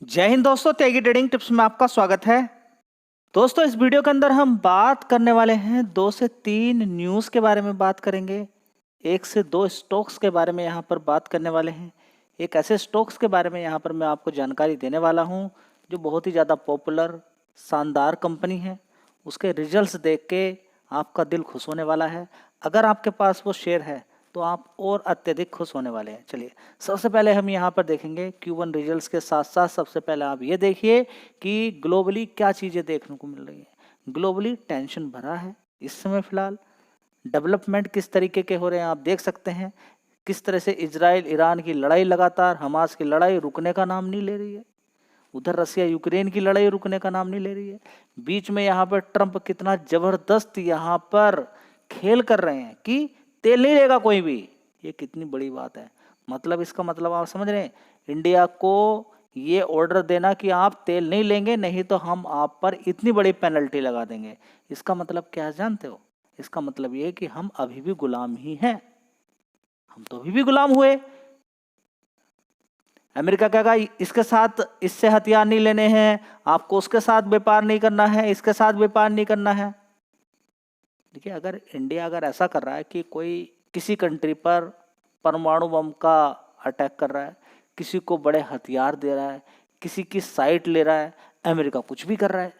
जय हिंद दोस्तों, तेगी trading tips में आपका स्वागत है। दोस्तों, इस वीडियो के अंदर हम बात करने वाले हैं 2 से 3 न्यूज़ के बारे में बात करेंगे। 1 से 2 स्टॉक्स के बारे में यहाँ पर बात करने वाले हैं। एक ऐसे स्टॉक्स के बारे में यहाँ पर मैं आपको जानकारी देने वाला हूँ जो बहुत ही ज़्यादा पॉपुलर शानदार कंपनी है। उसके रिजल्ट्स देख के आपका दिल खुश होने वाला है। अगर आपके पास वो शेयर है तो आप और अत्यधिक खुश होने वाले हैं। चलिए, सबसे पहले हम यहाँ पर देखेंगे Q1 रिजल्ट्स के साथ साथ सबसे पहले आप ये देखिए कि ग्लोबली क्या चीज़ें देखने को मिल रही हैं। ग्लोबली टेंशन भरा है इस समय फिलहाल। डेवलपमेंट किस तरीके के हो रहे हैं आप देख सकते हैं। किस तरह से इजराइल ईरान की लड़ाई लगातार, हमास की लड़ाई रुकने का नाम नहीं ले रही है। उधर रसिया यूक्रेन की लड़ाई रुकने का नाम नहीं ले रही है। बीच में यहाँ पर ट्रंप कितना जबरदस्त यहाँ पर खेल कर रहे हैं कि तेल नहीं लेगा कोई भी। ये कितनी बड़ी बात है। मतलब इसका मतलब आप समझ रहे हैं, इंडिया को ये ऑर्डर देना कि आप तेल नहीं लेंगे, नहीं तो हम आप पर इतनी बड़ी पेनल्टी लगा देंगे। इसका मतलब क्या जानते हो? इसका मतलब ये कि हम अभी भी गुलाम ही हैं। हम तो अभी भी गुलाम हुए। अमेरिका कहेगा इसके साथ इससे हथियार नहीं लेने हैं, आपको उसके साथ व्यापार नहीं करना है, इसके साथ व्यापार नहीं करना है। देखिए, अगर इंडिया अगर ऐसा कर रहा है कि कोई किसी कंट्री पर परमाणु बम का अटैक कर रहा है, किसी को बड़े हथियार दे रहा है, किसी की साइट ले रहा है, अमेरिका कुछ भी कर रहा है।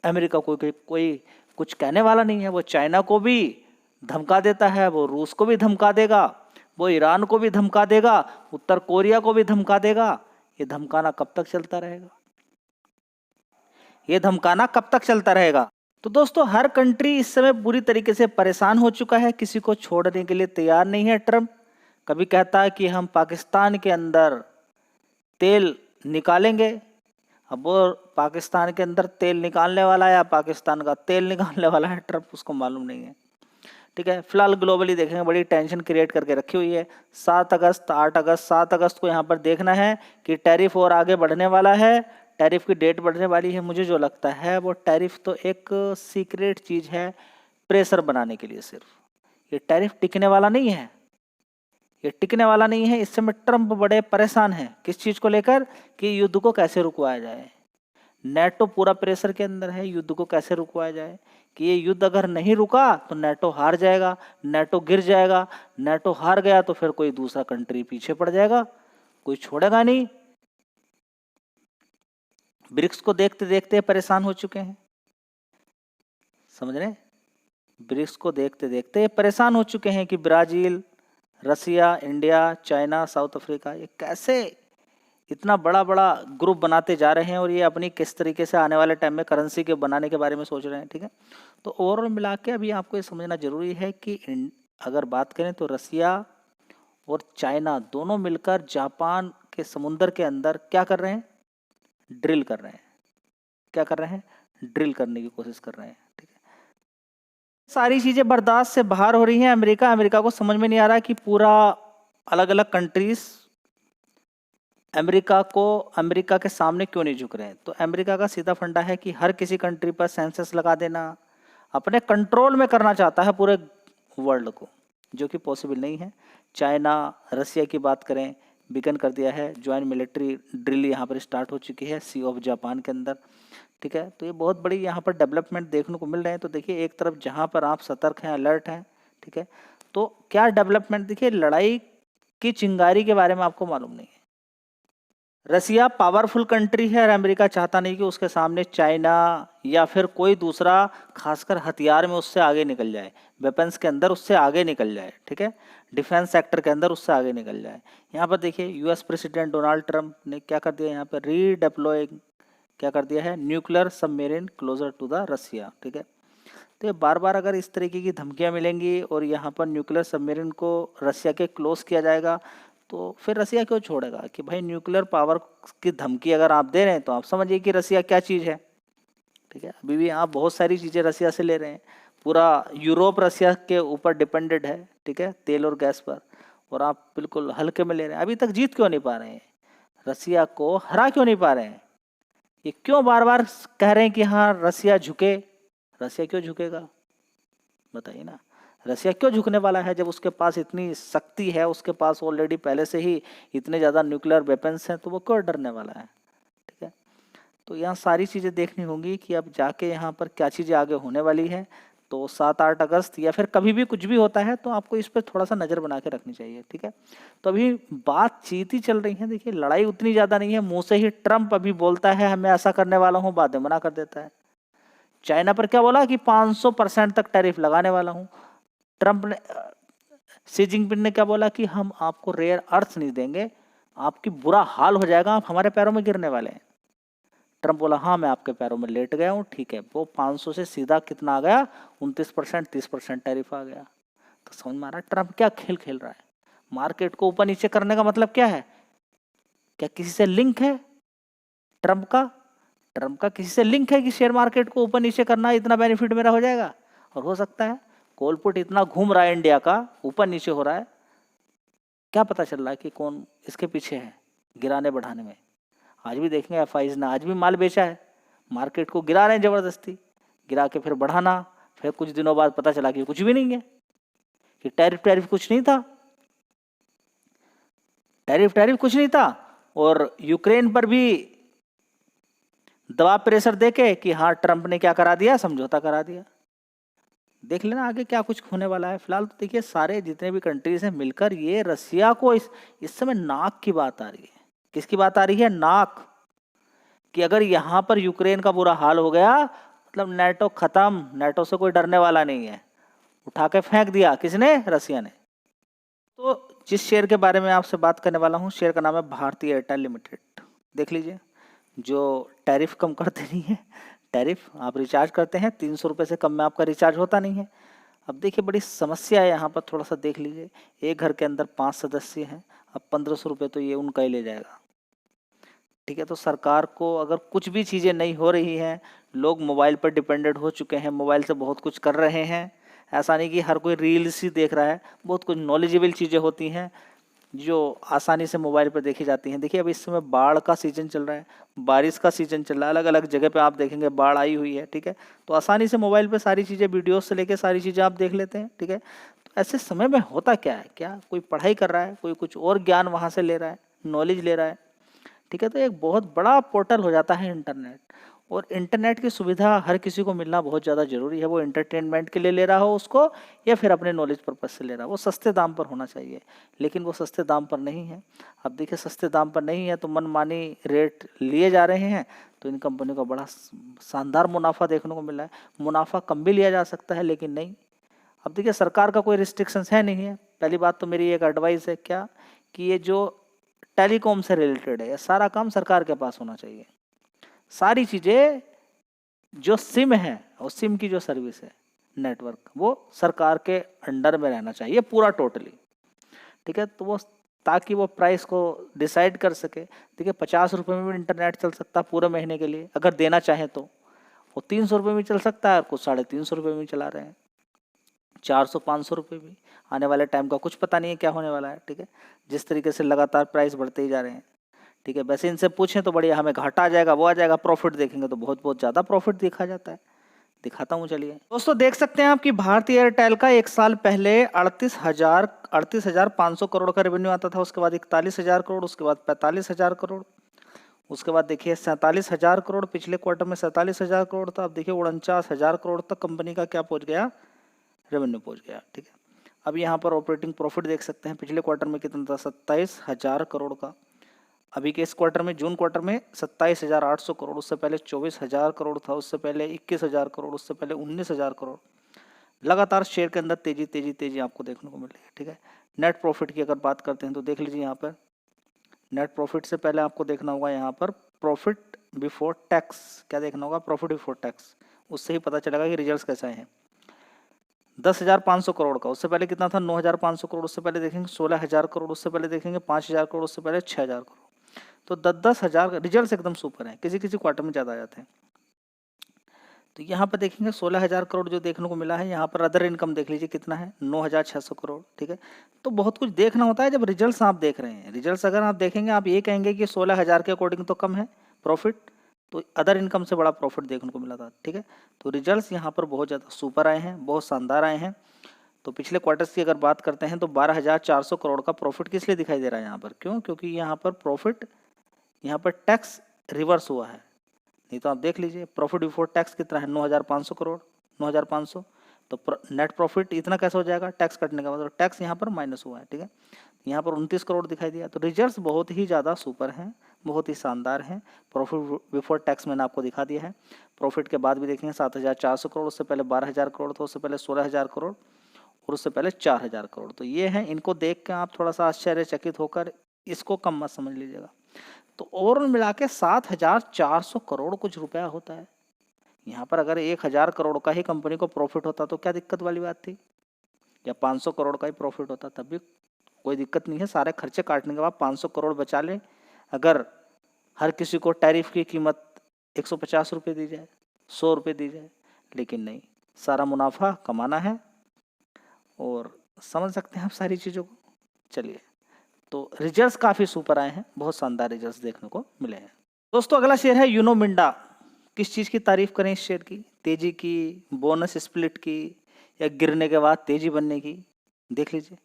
अमेरिका कोई कुछ कहने वाला नहीं है। वो चाइना को भी धमका देता है, वो रूस को भी धमका देगा, वो ईरान को भी धमका देगा, उत्तर कोरिया को भी धमका देगा। ये धमकाना कब तक चलता रहेगा? ये धमकाना कब तक चलता रहेगा? तो दोस्तों, हर कंट्री इस समय पूरी तरीके से परेशान हो चुका है, किसी को छोड़ने के लिए तैयार नहीं है। ट्रंप कभी कहता है कि हम पाकिस्तान के अंदर तेल निकालेंगे। अब वो पाकिस्तान के अंदर तेल निकालने वाला है या पाकिस्तान का तेल निकालने वाला है, ट्रंप उसको मालूम नहीं है। ठीक है, फिलहाल ग्लोबली देखेंगे, बड़ी टेंशन क्रिएट करके रखी हुई है। 7 अगस्त 8 अगस्त 7 अगस्त को यहाँ पर देखना है कि टैरिफ और आगे बढ़ने वाला है। टैरिफ की डेट बढ़ने वाली है। मुझे जो लगता है वो टैरिफ तो एक सीक्रेट चीज़ है, प्रेशर बनाने के लिए सिर्फ। ये टैरिफ टिकने वाला नहीं है। ये टिकने वाला नहीं है। इस समय ट्रंप बड़े परेशान हैं किस चीज़ को लेकर कि युद्ध को कैसे रुकवाया जाए। नेटो पूरा प्रेशर के अंदर है, युद्ध को कैसे रुकवाया जाए कि ये युद्ध अगर नहीं रुका तो नेटो हार जाएगा, नेटो गिर जाएगा। नेटो हार गया तो फिर कोई दूसरा कंट्री पीछे पड़ जाएगा, कोई छोड़ेगा नहीं। ब्रिक्स को देखते देखते परेशान हो चुके हैं, समझ रहे हैं? ब्रिक्स को देखते देखते परेशान हो चुके हैं कि ब्राजील, रसिया, इंडिया, चाइना, साउथ अफ्रीका, ये कैसे इतना बड़ा बड़ा ग्रुप बनाते जा रहे हैं और ये अपनी किस तरीके से आने वाले टाइम में करेंसी के बनाने के बारे में सोच रहे हैं। ठीक है, तो ओवरऑल मिला के अभी आपको ये समझना जरूरी है कि अगर बात करें तो रसिया और चाइना दोनों मिलकर जापान के समुद्र के अंदर क्या कर रहे हैं? ड्रिल कर रहे हैं। क्या कर रहे हैं? ड्रिल करने की कोशिश कर रहे हैं। ठीक है, सारी चीज़ें बर्दाश्त से बाहर हो रही हैं। अमेरिका को समझ में नहीं आ रहा कि पूरा अलग अलग कंट्रीज अमेरिका के सामने क्यों नहीं झुक रहे हैं। तो अमेरिका का सीधा फंडा है कि हर किसी कंट्री पर सेंसस लगा देना, अपने कंट्रोल में करना चाहता है पूरे वर्ल्ड को, जो कि पॉसिबल नहीं है। चाइना, रसिया की बात करें, बिगन कर दिया है। ज्वाइंट मिलिट्री ड्रिल यहाँ पर स्टार्ट हो चुकी है सी ऑफ जापान के अंदर। ठीक है, तो ये बहुत बड़ी यहाँ पर डेवलपमेंट देखने को मिल रहे हैं। तो देखिए, एक तरफ जहाँ पर आप सतर्क हैं, अलर्ट हैं, ठीक है, तो क्या डेवलपमेंट देखिए, लड़ाई की चिंगारी के बारे में आपको मालूम नहीं है। रसिया पावरफुल कंट्री है और अमेरिका चाहता नहीं कि उसके सामने चाइना या फिर कोई दूसरा, खासकर हथियार में उससे आगे निकल जाए, वेपन्स के अंदर उससे आगे निकल जाए। ठीक है, डिफेंस सेक्टर के अंदर उससे आगे निकल जाए। यहाँ पर देखिए, यूएस प्रेसिडेंट डोनाल्ड ट्रंप ने क्या कर दिया, यहाँ पर रीडेप्लॉइंग क्या कर दिया है, nuclear submarine closer to the Russia. ठीक है, तो ये बार बार अगर इस तरीके की धमकियाँ मिलेंगी और यहाँ पर न्यूक्लियर सबमेरिन को रसिया के क्लोज किया जाएगा, तो फिर रसिया क्यों छोड़ेगा कि भाई न्यूक्लियर पावर की धमकी अगर आप दे रहे हैं तो आप समझिए कि रसिया क्या चीज़ है। ठीक है, अभी भी आप बहुत सारी चीज़ें रसिया से ले रहे हैं। पूरा यूरोप रसिया के ऊपर डिपेंडेड है, ठीक है, तेल और गैस पर, और आप बिल्कुल हल्के में ले रहे हैं। अभी तक जीत क्यों नहीं पा रहे हैं? रसिया को हरा क्यों नहीं पा रहे हैं? ये क्यों बार बार कह रहे हैं कि हाँ रसिया झुके? रसिया क्यों झुकेगा, बताइए ना। रसिया क्यों झुकने वाला है जब उसके पास इतनी शक्ति है, उसके पास ऑलरेडी पहले से ही इतने ज़्यादा न्यूक्लियर वेपन्स हैं, तो वो क्यों डरने वाला है? तो यहाँ सारी चीज़ें देखनी होंगी कि अब जाके यहाँ पर क्या चीज़ें आगे होने वाली है। तो 7-8 अगस्त या फिर कभी भी कुछ भी होता है तो आपको इस पर थोड़ा सा नज़र बना के रखनी चाहिए, ठीक है। तो अभी बातचीत ही चल रही है, देखिए लड़ाई उतनी ज़्यादा नहीं है। मुंह से ही ट्रम्प अभी बोलता है मैं ऐसा करने वाला हूँ, बाद में मना कर देता है। चाइना पर क्या बोला कि 500% तक टैरिफ लगाने वाला हूँ। ट्रम्प ने शी जिनपिंग ने क्या बोला कि हम आपको रेयर अर्थ नहीं देंगे, आपकी बुरा हाल हो जाएगा, आप हमारे पैरों में गिरने वाले हैं। ट्रम्प बोला हाँ मैं आपके पैरों में लेट गया हूँ, ठीक है। वो 500 से सीधा कितना आ गया, 29%, 30% टैरिफ आ गया। तो समझ में आ रहा है ट्रम्प क्या खेल खेल रहा है। मार्केट को ऊपर नीचे करने का मतलब क्या है, क्या किसी से लिंक है ट्रम्प का किसी से लिंक है कि शेयर मार्केट को ऊपर नीचे करना, इतना बेनिफिट मेरा हो जाएगा। और हो सकता है कोलपुट इतना घूम रहा है इंडिया का, ऊपर नीचे हो रहा है, क्या पता चल रहा है कि कौन इसके पीछे है गिराने बढ़ाने में। आज भी देखेंगे एफआईज ने आज भी माल बेचा है, मार्केट को गिरा रहे हैं जबरदस्ती, गिरा के फिर बढ़ाना, फिर कुछ दिनों बाद पता चला कि कुछ भी नहीं है, कि टैरिफ कुछ नहीं था, टैरिफ कुछ नहीं था। और यूक्रेन पर भी दबाव प्रेशर देके कि हाँ ट्रंप ने क्या करा दिया, समझौता करा दिया। देख लेना आगे क्या कुछ होने वाला है। फिलहाल तो देखिए सारे जितने भी कंट्रीज हैं मिलकर ये रसिया को इस समय नाक की बात आ रही है। किसकी बात आ रही है, नाक, कि अगर यहाँ पर यूक्रेन का बुरा हाल हो गया मतलब नेटो खत्म, नेटो से कोई डरने वाला नहीं है। उठा के फेंक दिया किसने, रसिया ने। तो जिस शेयर के बारे में आपसे बात करने वाला हूँ, शेयर का नाम है भारतीय एयरटेल लिमिटेड। देख लीजिए, जो टैरिफ कम करते नहीं है, टैरिफ आप रिचार्ज करते हैं 300 रुपये से कम में आपका रिचार्ज होता नहीं है। अब देखिए बड़ी समस्या है यहाँ पर, थोड़ा सा देख लीजिए। एक घर के अंदर 5 सदस्य हैं, अब 1500 रुपये तो ये उनका ही ले जाएगा, ठीक है। तो सरकार को अगर कुछ भी चीज़ें नहीं हो रही हैं, लोग मोबाइल पर डिपेंडेंट हो चुके हैं, मोबाइल से बहुत कुछ कर रहे हैं। ऐसा नहीं कि हर कोई रील्स ही देख रहा है, बहुत कुछ नॉलेजेबल चीज़ें होती हैं जो आसानी से मोबाइल पर देखी जाती हैं। देखिए अब इस समय बाढ़ का सीजन चल रहा है, बारिश का सीजन चल रहा है, अलग अलग जगह पे आप देखेंगे बाढ़ आई हुई है, ठीक है। तो आसानी से मोबाइल पे सारी चीज़ें, वीडियो से लेके सारी चीज़ें आप देख लेते हैं, ठीक है। तो ऐसे समय में होता क्या है, क्या कोई पढ़ाई कर रहा है, कोई कुछ और ज्ञान वहाँ से ले रहा है, नॉलेज ले रहा है, ठीक है। तो एक बहुत बड़ा पोर्टल हो जाता है इंटरनेट। और इंटरनेट की सुविधा हर किसी को मिलना बहुत ज़्यादा ज़रूरी है, वो एंटरटेनमेंट के लिए ले रहा हो उसको या फिर अपने नॉलेज पर्पज से ले रहा हो। वो सस्ते दाम पर होना चाहिए, लेकिन वो सस्ते दाम पर नहीं है। अब देखिए सस्ते दाम पर नहीं है तो मनमानी रेट लिए जा रहे हैं, तो इन कंपनियों का बड़ा शानदार मुनाफा देखने को मिला है। मुनाफा कम भी लिया जा सकता है लेकिन नहीं। अब देखिए सरकार का कोई रिस्ट्रिक्शंस है नहीं है। पहली बात तो मेरी एक एडवाइस है क्या, कि ये जो टेलीकॉम से रिलेटेड है सारा काम सरकार के पास होना चाहिए। सारी चीज़ें जो सिम है और सिम की जो सर्विस है, नेटवर्क, वो सरकार के अंडर में रहना चाहिए पूरा टोटली, ठीक है। तो वो ताकि वो प्राइस को डिसाइड कर सके। देखिए 50 रुपये में भी इंटरनेट चल सकता है पूरे महीने के लिए अगर देना चाहें तो। वो 300 रुपये में चल सकता है और कुछ 350 रुपये में चला रहे हैं, 400-500 रुपये भी। आने वाले टाइम का कुछ पता नहीं है क्या होने वाला है, ठीक है। जिस तरीके से लगातार प्राइस बढ़ते ही जा रहे हैं, ठीक है। वैसे इनसे पूछें तो बढ़िया, हमें घाटा आ जाएगा, वो आ जाएगा, प्रॉफिट देखेंगे तो बहुत बहुत ज़्यादा प्रॉफिट देखा जाता है। दिखाता हूँ चलिए दोस्तों, देख सकते हैं आप कि भारतीय एयरटेल का एक साल पहले 38,500 करोड़ का रेवेन्यू आता था, उसके बाद 41,000 करोड़, उसके बाद 45,000 करोड़, उसके बाद देखिए 47,000 करोड़, पिछले क्वार्टर में 47,000 करोड़ था। अब देखिए 49,000 करोड़ तक कंपनी का क्या पहुँच गया, रेवेन्यू पहुँच गया, ठीक है। अब यहाँ पर ऑपरेटिंग प्रॉफिट देख सकते हैं, पिछले क्वार्टर में कितना था, 27,000 करोड़ का। अभी के इस क्वार्टर में, जून क्वार्टर में 27,800 करोड़, उससे पहले 24,000 करोड़ था, उससे पहले 21,000 करोड़, उससे पहले 19,000 करोड़। लगातार शेयर के अंदर तेजी तेजी तेजी आपको देखने को मिल रही है, ठीक है। नेट प्रॉफिट की अगर बात करते हैं तो देख लीजिए यहाँ पर नेट प्रॉफिट से पहले आपको देखना होगा यहाँ पर प्रॉफिट बिफोर टैक्स, क्या देखना होगा, प्रॉफिट बिफोर टैक्स। उससे ही पता चलेगा कि रिजल्ट कैसा है। 10,500 करोड़ का, उससे पहले कितना था, 9,500 करोड़, उससे पहले देखेंगे 16,000 करोड़, उससे पहले देखेंगे 5,000 करोड़, उससे पहले 6,000 करोड़। तो 10,000 रिजल्ट एकदम सुपर है, किसी किसी क्वार्टर में ज़्यादा आ जाते हैं। तो यहाँ पर देखेंगे 16,000 करोड़ जो देखने को मिला है। यहाँ पर अदर इनकम देख लीजिए कितना है, 9,600 करोड़, ठीक है। तो बहुत कुछ देखना होता है जब रिजल्ट्स आप देख रहे हैं। रिजल्ट्स अगर आप देखेंगे आप ये कहेंगे कि 16,000 के अकॉर्डिंग तो कम है प्रॉफिट, तो अदर इनकम से बड़ा प्रॉफिट देखने को मिला था, ठीक है। तो रिजल्ट्स यहाँ पर बहुत ज़्यादा सुपर आए हैं, बहुत शानदार आए हैं। तो पिछले क्वार्टर्स की अगर बात करते हैं तो 12,400 करोड़ का प्रॉफिट किस लिए दिखाई दे रहा है यहाँ पर, क्यों, क्योंकि यहाँ पर प्रॉफिट, यहाँ पर टैक्स रिवर्स हुआ है, नहीं तो आप देख लीजिए प्रॉफिट बिफोर टैक्स कितना है, 9,500 करोड़, 9,500। तो नेट प्रॉफिट इतना कैसे हो जाएगा, टैक्स कटने का मतलब टैक्स यहाँ पर माइनस हुआ है, ठीक है। यहाँ पर 29 करोड़ दिखाई दिया। तो रिजल्ट्स बहुत ही ज़्यादा सुपर हैं, बहुत ही शानदार हैं। प्रॉफिट बिफोर टैक्स मैंने आपको दिखा दिया है। प्रॉफिट के बाद भी देखेंगे 7,400 करोड़, उससे पहले 12,000 करोड़ था, उससे पहले 16,000 करोड़ और उससे पहले 4,000 करोड़। तो ये हैं, इनको देख के आप थोड़ा सा आश्चर्यचकित होकर इसको कम मत समझ लीजिएगा। तो ओवरऑल मिला के 7,400 करोड़ कुछ रुपया होता है। यहाँ पर अगर 1,000 करोड़ का ही कंपनी को प्रॉफिट होता तो क्या दिक्कत वाली बात थी, या 500 करोड़ का ही प्रॉफिट होता तब भी कोई दिक्कत नहीं है। सारे खर्चे काटने के बाद 500 करोड़ बचा ले। अगर हर किसी को टैरिफ की कीमत 150 रुपये दी जाए, 100 रुपये दी जाए, लेकिन नहीं, सारा मुनाफा कमाना है। और समझ सकते हैं आप सारी चीज़ों को। चलिए, तो रिजल्ट्स काफ़ी सुपर आए हैं, बहुत शानदार रिजल्ट्स देखने को मिले हैं। दोस्तों अगला शेयर है यूनो मिंडा। किस चीज़ की तारीफ करें इस शेयर की, तेजी की, बोनस स्प्लिट की, या गिरने के बाद तेजी बनने की? देख लीजिए,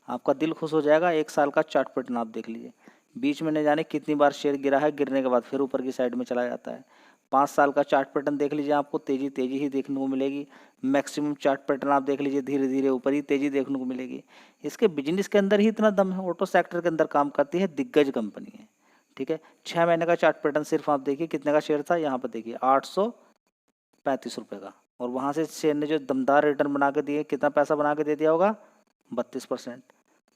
आपका दिल खुश हो जाएगा। 1 साल का चार्ट पैटर्न आप देख लीजिए, बीच में न जाने कितनी बार शेयर गिरा है, गिरने के बाद फिर ऊपर की साइड में चला जाता है। 5 साल का चार्ट पैटर्न देख लीजिए, आपको तेजी तेजी ही देखने को मिलेगी। मैक्सिमम चार्ट पैटर्न आप देख लीजिए, धीरे धीरे ऊपर ही तेजी देखने को मिलेगी। इसके बिजनेस के अंदर ही इतना दम है, ऑटो सेक्टर के अंदर काम करती है, दिग्गज कंपनी है, ठीक है। 6 महीने का चार्ट पैटर्न सिर्फ आप देखिए, कितने का शेयर था, यहाँ पर देखिए 835 रुपये का। और वहाँ से शेयर ने जो दमदार रिटर्न बना के दिए, कितना पैसा बना के दे दिया होगा, 32%।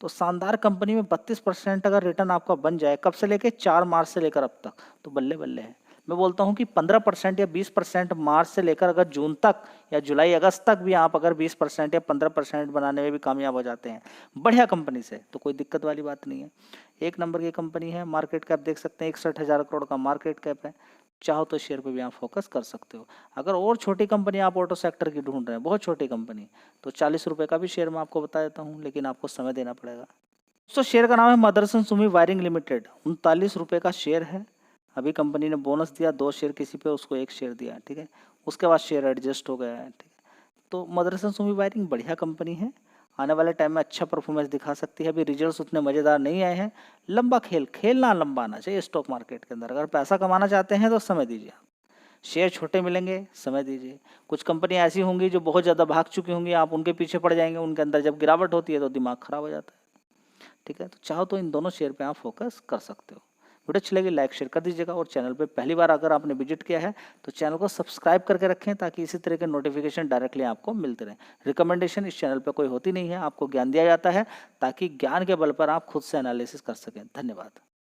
तो शानदार कंपनी में 32% अगर रिटर्न आपका बन जाए, कब से लेके 4 मार्च से लेकर अब तक, तो बल्ले बल्ले है। मैं बोलता हूं कि 15% या 20% मार्च से लेकर अगर जून तक या जुलाई अगस्त तक भी आप अगर 20% या 15% बनाने में भी कामयाब हो जाते हैं बढ़िया कंपनी से, तो कोई दिक्कत वाली बात नहीं है। एक नंबर की कंपनी है। मार्केट कैप देख सकते हैं, 61,000 करोड़ का मार्केट कैप है। चाहो तो शेयर पे भी आप फोकस कर सकते हो। अगर और छोटी कंपनी आप ऑटो सेक्टर की ढूंढ रहे हैं, बहुत छोटी कंपनी, तो 40 रुपये का भी शेयर मैं आपको बता देता हूँ, लेकिन आपको समय देना पड़ेगा। तो शेयर का नाम है मदरसन सुमी वायरिंग लिमिटेड। 39 रुपये का शेयर है। अभी कंपनी ने बोनस दिया, 2 शेयर किसी पे, उसको 1 शेयर दिया, ठीक है। उसके बाद शेयर एडजस्ट हो गया है, ठीक है। तो मदरसन सुमी वायरिंग बढ़िया कंपनी है, आने वाले टाइम में अच्छा परफॉर्मेंस दिखा सकती है। अभी रिजल्ट्स उतने मज़ेदार नहीं आए हैं। लंबा खेलना लंबा आना चाहिए स्टॉक मार्केट के अंदर। अगर पैसा कमाना चाहते हैं तो समय दीजिए। शेयर छोटे मिलेंगे, समय दीजिए। कुछ कंपनी ऐसी होंगी जो बहुत ज़्यादा भाग चुकी होंगी, आप उनके पीछे पड़ जाएंगे, उनके अंदर जब गिरावट होती है तो दिमाग खराब हो जाता है, ठीक है। तो चाहो तो इन दोनों शेयर पे आप फोकस कर सकते हो। वीडियो अच्छी लगी लाइक शेयर कर दीजिएगा, और चैनल पे पहली बार अगर आपने विजिट किया है तो चैनल को सब्सक्राइब करके रखें, ताकि इसी तरह के नोटिफिकेशन डायरेक्टली आपको मिलते रहें। रिकमेंडेशन इस चैनल पे कोई होती नहीं है, आपको ज्ञान दिया जाता है ताकि ज्ञान के बल पर आप खुद से एनालिसिस कर सकें। धन्यवाद।